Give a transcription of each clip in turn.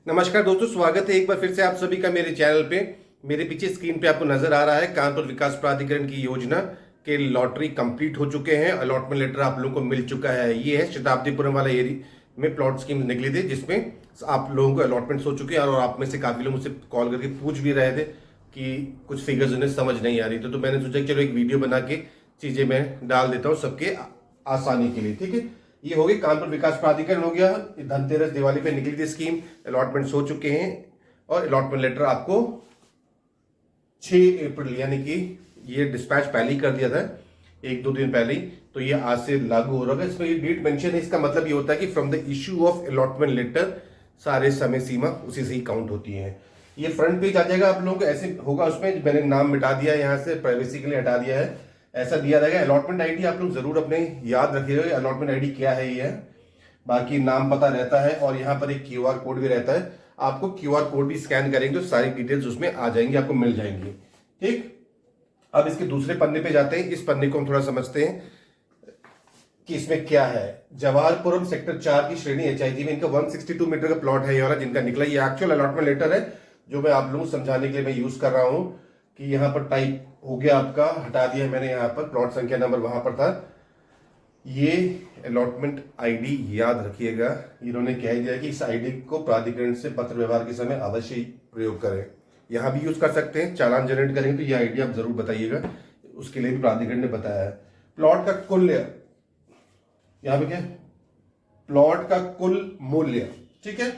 नमस्कार दोस्तों, स्वागत है एक बार फिर से आप सभी का मेरे चैनल पे। मेरे पीछे स्क्रीन पे आपको नजर आ रहा है कानपुर विकास प्राधिकरण की योजना के लॉटरी कंप्लीट हो चुके हैं। अलॉटमेंट लेटर आप लोगों को मिल चुका है। ये है शताब्दीपुरम वाला एरिया में प्लॉट स्कीम निकली थी जिसमें आप लोगों को अलॉटमेंट हो चुके हैं और आप में से काफी लोग मुझसे कॉल करके पूछ भी रहे थे कि कुछ फिगर्स उन्हें समझ नहीं आ रही तो मैंने सोचा कि चलो एक वीडियो बना के चीजें मैं डाल देता हूँ सबके आसानी के लिए। ठीक है, ये हो गई कानपुर विकास प्राधिकरण हो गया। धनतेरस दिवाली पे निकली थी स्कीम, अलॉटमेंट्स हो चुके हैं और अलॉटमेंट लेटर आपको 6 अप्रैल यानी कि ये डिस्पैच पहले ही कर दिया था, 1-2 दिन पहले ही, तो ये आज से लागू हो रहा है। इसमें ये डेट मेंशन है, इसका मतलब ये होता है कि from the issue of allotment letter सारे समय सीमा उसी से ही काउंट होती है। ये फ्रंट पेज आ जाएगा आप लोगों को, ऐसे होगा। उसमें मैंने नाम मिटा दिया है, यहाँ से प्राइवेसी के लिए हटा दिया है, ऐसा दिया रहेगा। अलॉटमेंट आईडी आप लोग जरूर अपने याद रखिएगा, अलॉटमेंट आईडी क्या है ये। बाकी नाम पता रहता है और यहाँ पर एक क्यूआर कोड भी रहता है। आपको क्यूआर कोड भी स्कैन करेंगे तो सारी डिटेल्स उसमें आ जाएंगी, आपको मिल जाएंगी। ठीक, अब इसके दूसरे पन्ने पे जाते हैं। इस पन्ने को हम थोड़ा समझते हैं कि इसमें क्या है। जवाहरपुरम सेक्टर 4 की श्रेणी एचआईजी में इनका 162 मीटर का प्लॉट है ये वाला जिनका निकला। ये एक्चुअल अलॉटमेंट लेटर है जो मैं आप लोगों को समझाने के लिए मैं यूज कर रहा हूं कि यहाँ पर टाइप हो गया आपका, हटा दिया मैंने, यहाँ पर प्लॉट संख्या नंबर वहां पर था। ये अलॉटमेंट आईडी याद रखिएगा, इन्होंने कह दिया कि इस आईडी को प्राधिकरण से पत्र व्यवहार के समय अवश्य प्रयोग करें। यहां भी यूज कर सकते हैं, चालान जनरेट करेंगे तो ये आईडी आप जरूर बताइएगा, उसके लिए भी प्राधिकरण ने बताया है। प्लॉट का कुल, यहां पे क्या, प्लॉट का कुल मूल्य, ठीक है,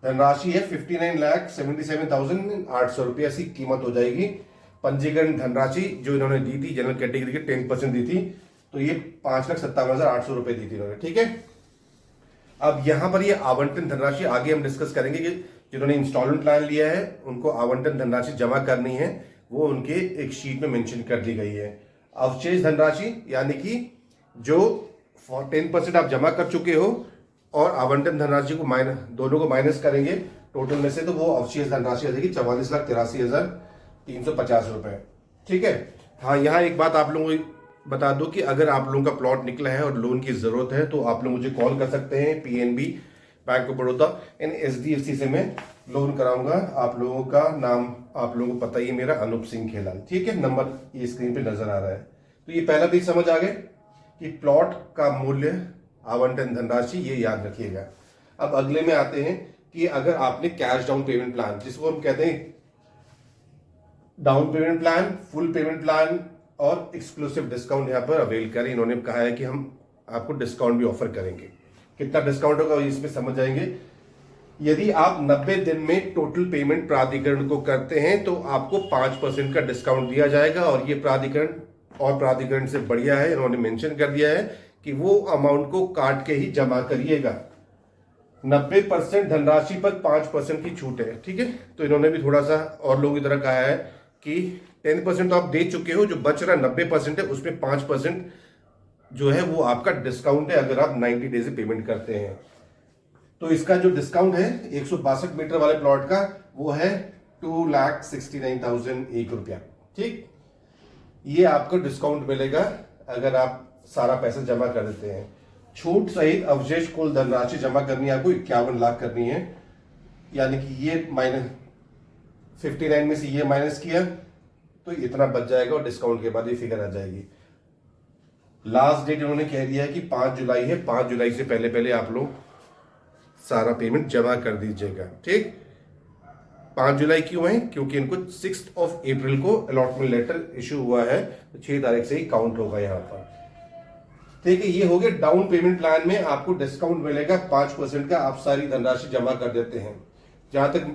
धनराशि है 59,77,800 रुपया सी कीमत हो जाएगी। पंजीकरण धनराशि जो इन्होंने दी थी जनरल कैटेगरी के 10% दी थी, तो ये 5,57,800 रुपए दी थी इन्होंने। ठीक है, अब यहां पर ये आवंटन धनराशि आगे हम डिस्कस करेंगे कि जिन्होंने इंस्टॉलमेंट प्लान लिया है उनको आवंटन धनराशि जमा करनी है, वो उनके एक शीट में मेंशन कर दी गई है। अवशेष धनराशि यानी कि जो 10% आप जमा कर चुके हो और आवंटन धनराशि को दोनों को माइनस करेंगे टोटल में से, तो वो अवशेष धनराशि आ जाएगी 44,83,350 रुपए। ठीक है, हाँ, यहाँ एक बात आप लोगों को बता दूं कि अगर आप लोगों का प्लॉट निकला है और लोन की जरूरत है तो आप लोग मुझे कॉल कर सकते हैं। PNB, bank of Baroda and HDFC से मैं लोन कराऊंगा। आप लोगों का नाम आप लोगों को पता ही है, मेरा अनूप सिंह खेलाल। ठीक है, नंबर ये स्क्रीन पे नजर आ रहा है। तो ये पहला भी समझ आ गए कि प्लॉट का मूल्य, आवंटन धनराशि, ये याद रखिएगा। अब अगले में आते हैं कि अगर आपने कैश डाउन पेमेंट प्लान, जिसको हम कहते हैं down payment plan, full payment plan और एक्सक्लूसिव डिस्काउंट यहां पर अवेल करें। इन्होंने कहा है कि हम आपको डिस्काउंट भी ऑफर करेंगे। कितना डिस्काउंट होगा इसमें समझ जाएंगे। यदि आप 90 दिन में टोटल पेमेंट प्राधिकरण को करते हैं तो आपको 5% का डिस्काउंट दिया जाएगा। और ये प्राधिकरण से बढ़िया है, इन्होंने मेंशन कर दिया है कि वो अमाउंट को काट के ही जमा करिएगा। 90% धनराशि पर 5% की छूट है। ठीक है, तो इन्होंने भी थोड़ा सा और लोगों की तरह कहा है कि 10% तो आप दे चुके हो, जो बच रहा 90% है उसमें 5% जो है वो आपका डिस्काउंट है अगर आप 90 डेज में पेमेंट करते हैं। तो इसका जो डिस्काउंट है 162 मीटर वाले प्लॉट का वो है 2,69,001 रुपया। ठीक, ये आपको डिस्काउंट मिलेगा अगर आप सारा पैसा जमा कर देते हैं। छूट सहित अवशेष कुल धनराशि जमा करनी है आपको 51 लाख करनी है, यानी कि ये -59 में से ये माइनस किया तो इतना बच जाएगा और डिस्काउंट के बाद ये फिगर आ जाएगी। लास्ट डेट उन्होंने कह दिया है कि 5 जुलाई है, 5 जुलाई से पहले पहले आप लोग सारा पेमेंट जमा कर दीजिएगा। ठीक, 5 जुलाई क्यों है, क्योंकि इनको 6 अप्रैल को अलॉटमेंट लेटर इशू हुआ है, तो 6 तारीख से ही काउंट होगा यहाँ पर। ठीक है, ये हो गया डाउन पेमेंट प्लान में आपको डिस्काउंट मिलेगा 5% का, आप सारी धनराशि जमा कर देते हैं। जहां तक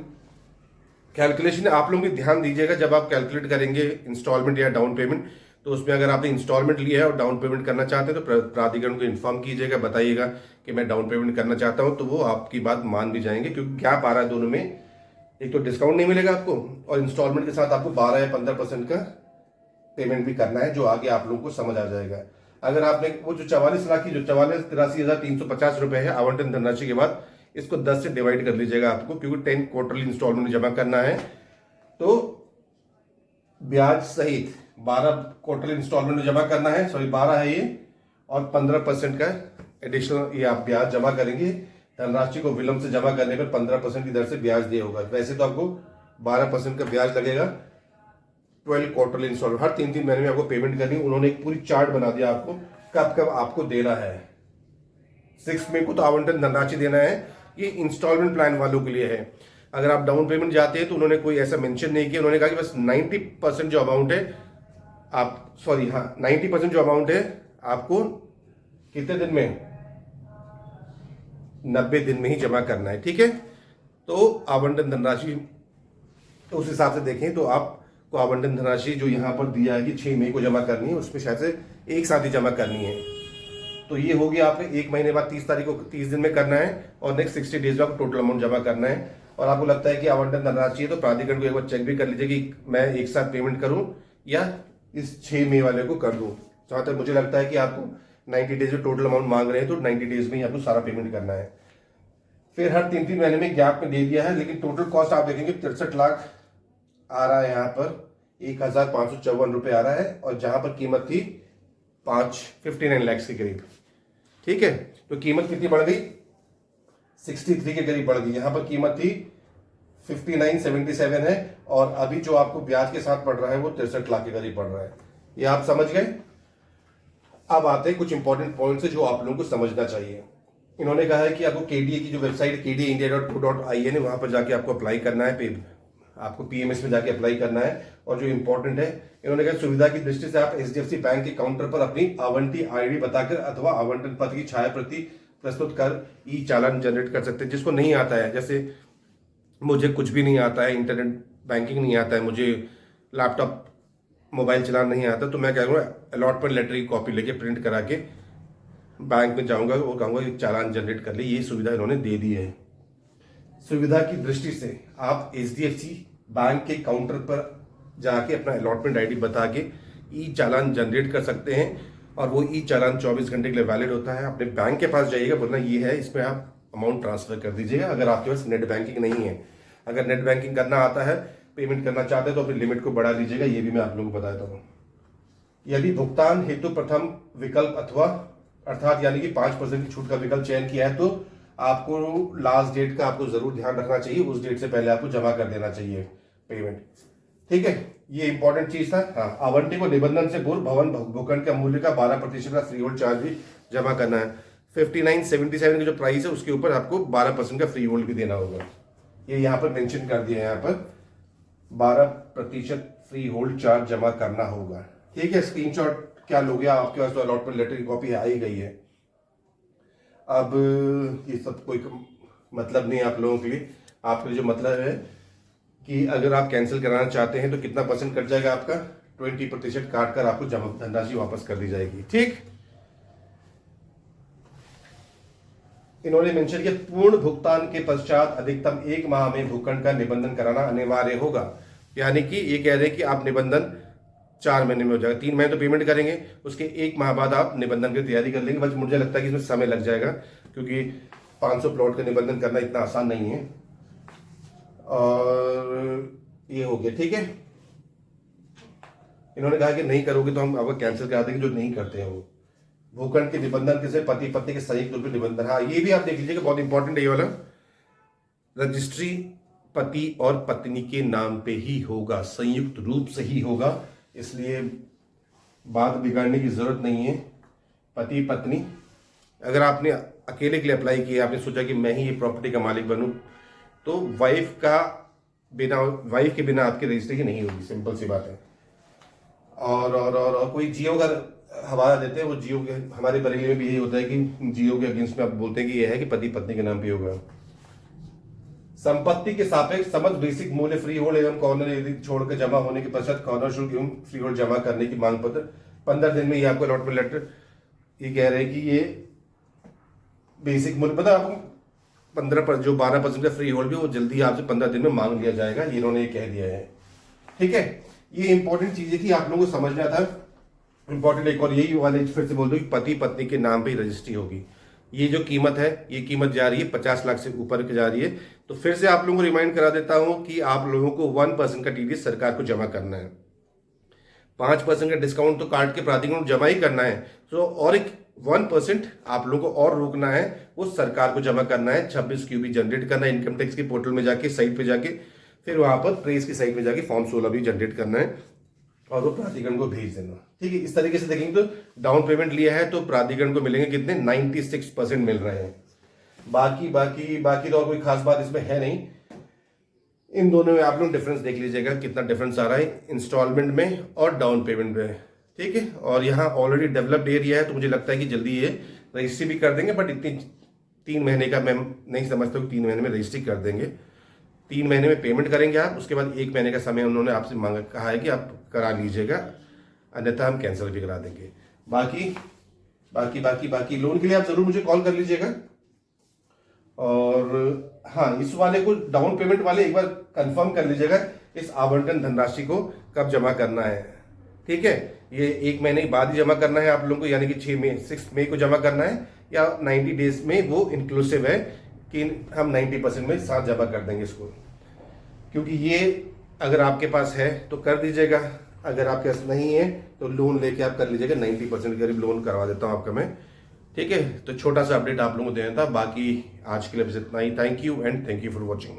कैलकुलेशन आप लोग भी ध्यान दीजिएगा, जब आप कैलकुलेट करेंगे इंस्टॉलमेंट या डाउन पेमेंट, तो उसमें अगर आपने इंस्टॉलमेंट लिया है और डाउन पेमेंट करना चाहते हैं तो प्राधिकरण को इन्फॉर्म कीजिएगा, बताइएगा कि मैं डाउन पेमेंट करना चाहता हूं, तो वो आपकी बात मान भी जाएंगे। क्योंकि गैप आ रहा है दोनों में, एक तो डिस्काउंट नहीं मिलेगा आपको और इंस्टॉलमेंट के साथ आपको 12 या 15% का पेमेंट भी करना है, जो आगे आप लोगों को समझ आ जाएगा। अगर आपने वो जो 44 लाख की जो 44,83,350 रुपए है आवंटन धनराशि के बाद, इसको 10 से डिवाइड कर लीजिएगा आपको, क्योंकि 10 क्वार्टरली इंस्टॉलमेंट जमा करना है, तो ब्याज सहित 12 क्वार्टरली इंस्टॉलमेंट में जमा करना है, सॉरी 12 है ये, और 15% का एडिशनल ये आप ब्याज जमा करेंगे धनराशि को विलंब से जमा करने पर 15% की दर से ब्याज दिया होगा। वैसे तो आपको 12% का ब्याज लगेगा 12 क्वार्टरली इंस्टॉलमेंट, हर 3-3 महीने में आपको पेमेंट करनी है। उन्होंने एक पूरी चार्ट बना दिया आपको कब कब आपको देना है। 6 मई को तो आवंटन धनराशि देना है, ये इंस्टॉलमेंट प्लान वालों के लिए है। अगर आप डाउन पेमेंट जाते हैं तो उन्होंने कोई ऐसा मेंशन नहीं किया, उन्होंने कहा कि बस 90% जो अमाउंट है आप 90% जो अमाउंट है आपको कितने दिन में, 90 दिन में ही जमा करना है। ठीक है, तो आवंटन धनराशि तो उस हिसाब से देखें तो आपको आवंटन धनराशि जो यहाँ पर दिया है कि 6 मई को जमा करनी है, उसमें शायद से एक साथ ही जमा करनी है। तो ये हो गया आपने 1 महीने बाद 30 तारीख को 30 दिन में करना है और नेक्स्ट 60 डेज में आपको टोटल अमाउंट जमा करना है। और आपको लगता है कि आवंटन धनराशि है तो प्राधिकरण को एक बार चेक भी कर लीजिए कि मैं एक साथ पेमेंट करूं या इस 6 मई वाले को कर दूं। जहां तक मुझे लगता है कि आपको 90 डेज में टोटल अमाउंट मांग रहे हैं तो 90 डेज में ही आपको सारा पेमेंट करना है। फिर हर 3-3 महीने में गैप में दे दिया है, लेकिन टोटल कॉस्ट आप देखेंगे 63 लाख आ रहा है, यहाँ पर 1,554 रुपये आ रहा है और जहां पर कीमत थी 59 लाख के करीब। ठीक है, तो कीमत कितनी बढ़ गई, 63 के करीब बढ़ गई। यहां पर कीमत थी 59.77 है और अभी जो आपको ब्याज के साथ पड़ रहा है वो 63 लाख के करीब पड़ रहा है। ये आप समझ गए। अब आते हैं कुछ इंपॉर्टेंट पॉइंट्स जो आप लोगों को समझना चाहिए। इन्होंने कहा है कि आपको केडीए की जो वेबसाइट kdaindia.co.in है वहां पर जाके आपको अप्लाई करना है, आपको पीएमएस में जाके अप्लाई करना है। और जो इंपॉर्टेंट है, इन्होंने कहा सुविधा की दृष्टि से आप एचडीएफसी बैंक के काउंटर पर अपनी आवंटी आईडी बताकर अथवा आवंटन पत्र की छाया प्रति प्रस्तुत कर ई चालान जनरेट कर सकते हैं। जिसको नहीं आता है, जैसे मुझे कुछ भी नहीं आता है, इंटरनेट बैंकिंग नहीं आता है, मुझे लैपटॉप मोबाइल चलाना नहीं आता, तो मैं क्या करूँगा, अलॉटमेंट लेटर की कॉपी लेके प्रिंट करा के बैंक में जाऊंगा और कहूँगा कि चालान जनरेट कर ले। ये सुविधा इन्होंने दे दी है। सुविधा की दृष्टि से आप एचडीएफसी बैंक के काउंटर पर जाके अपना अलॉटमेंट आईडी बता के ई चालान जनरेट कर सकते हैं और वो ई चालान 24 घंटे के लिए वैलिड होता है। अपने बैंक के पास जाइएगा, बोलना ये है, इसमें आप अमाउंट ट्रांसफर कर दीजिएगा। अगर आपके पास नेट बैंकिंग नहीं है, अगर नेट बैंकिंग करना आता है, पेमेंट करना चाहते हैं तो अपनी लिमिट को बढ़ा लीजिएगा। ये भी मैं आप लोगों को बता देता हूँ। यदि भुगतान हेतु प्रथम विकल्प अथवा अर्थात यानी कि 5% की छूट का विकल्प चयन किया है तो आपको लास्ट डेट का आपको जरूर ध्यान रखना चाहिए, उस डेट से पहले आपको जमा कर देना चाहिए पेमेंट। ठीक है, ये इंपॉर्टेंट चीज था। हाँ, आवंटी को निबंधन से पूर्व भवन भूखंड का मूल्य का 12% का फ्री होल्ड चार्ज भी जमा करना है। 59.77 की जो प्राइस है उसके ऊपर आपको 12% का फ्री होल्ड भी देना होगा। ये यहाँ पर मेंशन कर दिया है, यहाँ पर 12% फ्री होल्ड चार्ज जमा करना होगा। ठीक है, स्क्रीनशॉट क्या लोगे, आपके पास तो अलॉटमेंट लेटर की कॉपी आ ही गई है। अब ये सब कोई मतलब नहीं आप लोगों के लिए। आपके जो मतलब है कि अगर आप कैंसिल कराना चाहते हैं तो कितना परसेंट कट जाएगा आपका, 20% काट कर आपको जमा धनराशि वापस कर दी जाएगी। ठीक, इन्होंने मेंशन किया पूर्ण भुगतान के पश्चात अधिकतम 1 माह में भूखंड का निबंधन कराना अनिवार्य होगा। यानी कि ये कह रहे हैं कि आप निबंधन 4 महीने में हो जाएगा, 3 महीने तो पेमेंट करेंगे, उसके 1 माह बाद आप निबंधन की तैयारी कर लेंगे। बस मुझे लगता है कि इसमें समय लग जाएगा क्योंकि 500 प्लॉट का निबंधन करना इतना आसान नहीं है। और ये हो गया। ठीक है, इन्होंने कहा कि नहीं करोगे तो हम आपको कैंसिल करा देंगे, जो नहीं करते हैं वो। भूखंड के निबंधन के से पति पत्नी के संयुक्त रूप में निबंधन, हाँ ये भी आप देख लीजिएगा, बहुत इंपॉर्टेंट है ये वाला। रजिस्ट्री पति और पत्नी के नाम पे ही होगा, संयुक्त रूप से ही होगा, इसलिए बात बिगाड़ने की जरूरत नहीं है। पति पत्नी, अगर आपने अकेले के लिए अप्लाई किया, आपने सोचा कि मैं ही ये प्रॉपर्टी का मालिक बनूं, तो वाइफ के बिना आपकी रजिस्ट्रेशन नहीं होगी, सिंपल सी बात है। और कोई जियो का हवाला देते हैं, वो जियो के, हमारे बरेली में भी यही होता है कि जियो के अगेंस्ट में आप बोलते हैं कि ये है कि पति पत्नी के नाम पे होगा। संपत्ति के सापेक्ष समझ बेसिक मूल्य फ्री होल्ड एवं कॉर्नर यदि छोड़कर जमा होने के पश्चात कॉर्नर शुल्क एवं फ्री होल्ड जमा करने की मांग पत्र 15 दिन में ये आपको अलॉटमेंट लेटर, ये कह रहे हैं कि ये बेसिक मूल्य पता आपको 15 पर जो 12% का फ्री होल्ड भी वो जल्दी आपसे 15 दिन में मांग लिया जाएगा, ये इन्होंने ये कह दिया है। ठीक है, ये इंपॉर्टेंट चीजें थी, आप लोगों को समझना था। इंपॉर्टेंट एक और यही वाले फिर से बोल दो कि पति पत्नी के नाम पे ही रजिस्ट्री होगी। ये जो कीमत है, ये कीमत जा रही है 50 लाख से ऊपर की जा रही है। तो फिर से आप लोगों को रिमाइंड करा देता हूं कि आप लोगों को 1% का टीडीएस सरकार को जमा करना है। 5% का डिस्काउंट तो काट के प्राधिकरण को जमा ही करना है। तो और एक 1% आप लोगों को और रोकना है, वो सरकार को जमा करना है, 26 क्यूबी जनरेट करना है इनकम टैक्स के पोर्टल में जाके, साइट पे जाके, फिर वहां पर प्रेस की साइट में जाके फॉर्म 16 भी जनरेट करना है और वो प्राधिकरण को भेज देना। ठीक है, इस तरीके से देखेंगे तो डाउन पेमेंट लिया है तो प्राधिकरण को मिलेंगे कितने, 96% मिल रहे हैं। बाकी तो और कोई खास बात इसमें है नहीं। इन दोनों में आप लोग डिफरेंस देख लीजिएगा कितना डिफरेंस आ रहा है इंस्टॉलमेंट में और डाउन पेमेंट में। ठीक है, और यहाँ ऑलरेडी डेवलप्ड एरिया है तो मुझे लगता है कि जल्दी ये रजिस्ट्री भी कर देंगे, बट इतनी 3 महीने का मैं नहीं समझता हूँ 3 महीने में रजिस्ट्री कर देंगे। 3 महीने में पेमेंट करेंगे आप, उसके बाद 1 महीने का समय उन्होंने आपसे मांगा, कहा है कि आप करा लीजिएगा, अन्यथा हम कैंसिल भी करा देंगे। बाकी लोन के लिए आप जरूर मुझे कॉल कर लीजिएगा। और हाँ, इस वाले को डाउन पेमेंट वाले एक बार कंफर्म कर लीजिएगा इस आवंटन धनराशि को कब जमा करना है। ठीक है, ये 1 महीने के बाद ही जमा करना है आप लोगों को, यानी कि 6 मई को जमा करना है, या 90 डेज में वो इंक्लूसिव है कि हम 90% में साथ जमा कर देंगे इसको। क्योंकि ये अगर आपके पास है तो कर दीजिएगा, अगर आपके पास नहीं है तो लोन लेके आप कर लीजिएगा, 90% करीब लोन करवा देता हूँ आपका मैं। ठीक है, तो छोटा सा अपडेट आप लोगों को देना था। बाकी आज के लिए बस इतना ही। Thank you and thank you for watching.